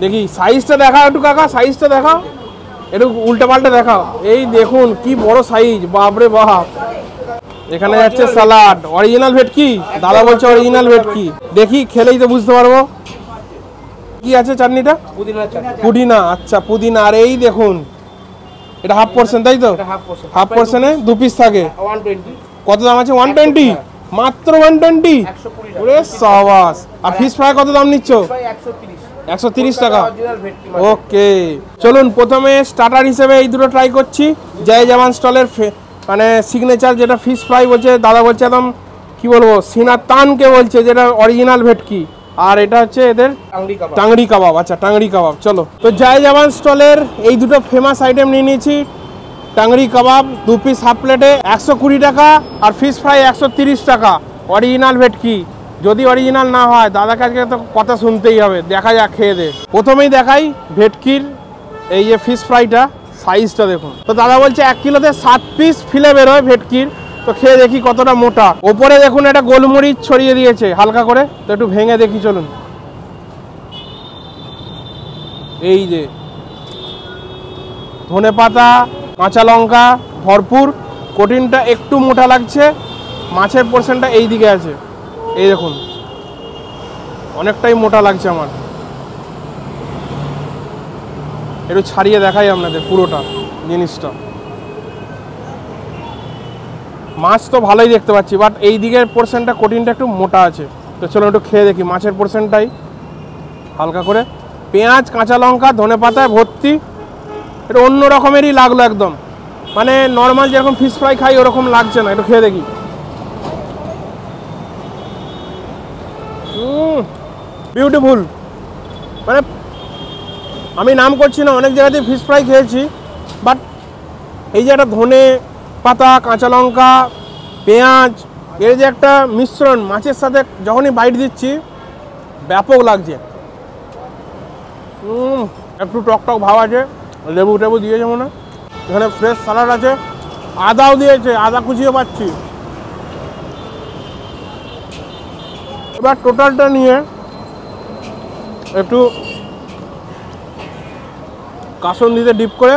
দেখি সাইজটা দেখাও একটু কাকা, সাইজটা দেখাও একটু, উল্টা পাল্টা দেখাও। এই দেখুন কি বড় সাইজ, বাপরে বাপ। এখানে যাচ্ছে স্যালাড, অরিজিনাল ভেটকি, দাদা বলছে অরিজিনাল ভেটকি। দেখি খেলেই তো বুঝতে পারবো। কি আছে চাটনিটা? পুদিনা। আচ্ছা পুদিনা। আর এই দেখুন এটা হাফ পোর্শন, তাই তো? হাফ পোর্শনে 2 পিস থাকে। কত দাম আছে? 120, মাত্র 120। ওরে সাবাস। আর ফিশ ফ্রাই কত দাম নিচ্ছ? 130 টাকা। ওকে চলুন, প্রথমে স্টার্টার হিসেবে এই দুটো ট্রাই করছি। জয় জওয়ান স্টলের মানে সিগনেচার যেটা ফিশ ফ্রাই বলছে দাদা, বলছে একদম কি বলবো সিনা তানকে বলছে, যেটা অরিজিনাল ভেটকি। আর এটা হচ্ছে এদের টাংড়ি কাবাব। আচ্ছা টাংড়ি কাবাব। চলো, তো জয় জওয়ান স্টলের এই দুটো ফেমাস আইটেম নিয়ে নিয়েছি। টাংড়ি কাবাব 2 পিস হাফ প্লেটে 120 টাকা, আর ফিশ ফ্রাই 130 টাকা। অরিজিনাল ভেটকি। যদি অরিজিনাল না হয় দাদার কাছে তো কথা শুনতেই হবে। দেখা যাক, খেয়ে দে। প্রথমেই দেখাই ভেটকির এই যে ফিশ ফ্রাইটা, সাইজটা দেখুন। তো দাদা বলছে 1 কিলোতে 7 পিস ফিলে বেরোয় ভেটকির। তো খেয়ে দেখি কতটা মোটা। ওপরে দেখুন একটা গোলমরিচ ছড়িয়ে দিয়েছে হালকা করে, তো একটু ভেঙে দেখি চলুন। এই যে ধনেপাতা, কাঁচা লঙ্কা ভরপুর। কোটিনটা একটু মোটা লাগছে, মাছের পোর্শনটা এই দিকে আছে। এই দেখুন অনেকটাই মোটা লাগছে আমার। একটু ছাড়িয়ে দেখাই আপনাদের পুরোটা জিনিসটা। মাছ তো ভালোই দেখতে পাচ্ছি, বাট এই দিকের পোর্শনটা কোটিনটা একটু মোটা আছে। তো চলো একটু খেয়ে দেখি মাছের পোর্শনটাই হালকা করে। পেঁয়াজ, কাঁচা লঙ্কা, ধনেপাতায় ভর্তি। এটা অন্য রকমেরই লাগলো একদম, মানে নর্মাল যেরকম ফিশ ফ্রাই খাই ওরকম লাগছে না। একটু খেয়ে দেখি। বিউটিফুল। মানে আমি নাম করছি না, অনেক জায়গাতে ফিশ ফ্রাই খেয়েছি, বাট এই যে একটা ধনে পাতা, কাঁচা লঙ্কা, পেঁয়াজ, এর যে একটা মিশ্রণ মাছের সাথে যখনই বাইট দিচ্ছি ব্যাপক লাগছে। একটু টক টক ভাব আছে, লেবু টেবু দিয়েছে মনে হয়। এখানে ফ্রেশ স্যালাড আছে, আদাও দিয়েছে, আদা কুচিয়ে পাচ্ছি। এবার টোটালটা নিয়ে একটু কাসুন্দিতে ডিপ করে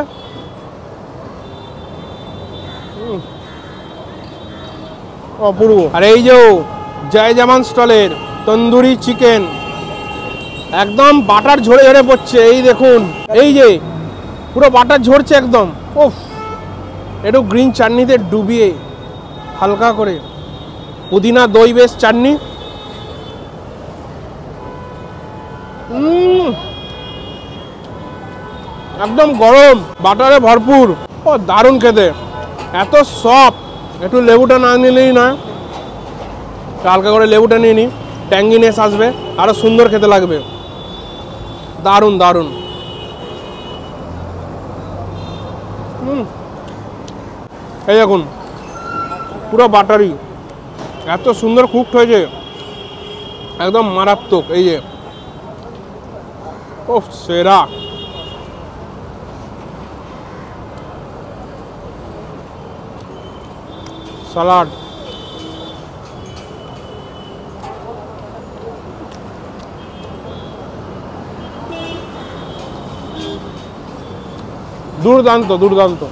অপূর্ব। আর এই যে জয় জওয়ান স্টলের তন্দুরি চিকেন, একদম বাটার ঝরে ঝরে পড়ছে। এই দেখুন, এই যে পুরো বাটার ঝরছে একদম। ওফ, একটু গ্রিন চাটনিতে ডুবিয়ে হালকা করে, পুদিনা দই বেশ চাটনি। একদম গরম, বাটারে ভরপুর। ও দারুণ খেতে, এত সফট। একটু লেবুটা না নিলেই না, হালকা করে লেবুটা নিয়ে নিই, ট্যাঙ্গিনেস আসবে, আরো সুন্দর খেতে লাগবে। দারুণ দারুণ। এই দেখুন পুরো বাটারি, এত সুন্দর কুকড হয়েছে, একদম মারাত্মক। এই যে ও সেরা। সালাড, দুর্দান্ত দুর্দান্ত।